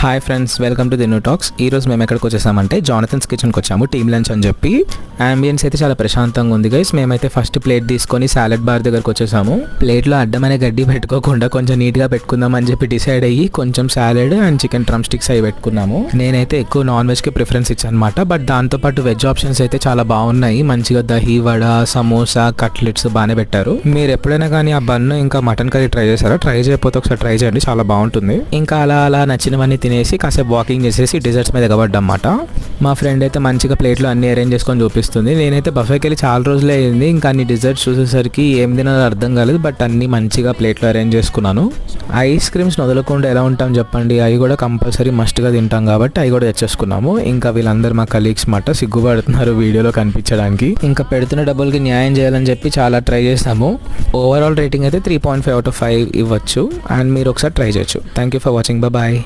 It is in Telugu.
Hi friends, welcome to the new talks. ఈ రోజు మేము ఎక్కడికి వచ్చేసామంటే జానథన్స్ కిచెన్కి వచ్చాము, టీమ్ లంచ్ అని చెప్పి. అంబియన్స్ అయితే చాలా ప్రశాంతంగా ఉంది గైస్. మేమైతే ఫస్ట్ ప్లేట్ తీసుకొని సాలెడ్ బార్ దగ్గరకు వచ్చేసాము. ప్లేట్లో అడ్డమైన గడ్డి పెట్టుకోకుండా కొంచెం నీట్గా పెట్టుకుందాం అని చెప్పి డిసైడ్ అయ్యి కొంచెం salad and chicken drum sticks అవి పెట్టుకున్నాము. నేనైతే ఎక్కువ నాన్ వెజ్కి ప్రిఫరెన్స్ ఇచ్చాను అనమాట. బట్ దాంతోపాటు వెజ్ ఆప్షన్స్ అయితే చాలా బాగున్నాయి. మంచిగా దహీ వడ, సమోసా, కట్లెట్స్ బాగానే పెట్టారు. మీరు ఎప్పుడైనా కానీ ఆ బన్ను ఇంకా మటన్ కర్రీ ట్రై చేశారా? ట్రై చేయకపోతే ఒకసారి ట్రై చేయండి, చాలా బాగుంటుంది. ఇంకా అలా నచ్చినవన్నీ తినేసి కాసేపు వాకింగ్ చేసేసి డిజర్ట్స్ మీద ఎగబడ్డమాట. మా ఫ్రెండ్ అయితే మంచిగా ప్లేట్లో అన్ని అరేంజ్ చేసుకొని చూపిస్తుంది. నేనైతే బఫేకి వెళ్ళి చాలా రోజులే అయింది. ఇంకా అన్ని డిజర్ట్స్ చూసేసరికి ఏం తినాలో అర్థం కాలేదు. బట్ అన్ని మంచిగా ప్లేట్లో అరేంజ్ చేసుకున్నాను. ఐస్ క్రీమ్స్ వదలకుండా ఎలా ఉంటాం చెప్పండి, అవి కూడా కంపల్సరీ మస్ట్గా తింటాం కాబట్టి అవి కూడా తెచ్చేసుకున్నాము. ఇంకా వీళ్ళందరూ మా కలీగ్స్ మాట సిగ్గుపడుతున్నారు వీడియోలో కనిపించడానికి. ఇంకా పెడుతున్న డబ్బులకి న్యాయం చేయాలని చెప్పి చాలా ట్రై చేస్తాము. ఓవరాల్ రేటింగ్ అయితే 3.5 out of 5 ఇవ్వచ్చు. అండ్ మీరు ఒకసారి ట్రై చేయొచ్చు. Thank you for watching. Bye.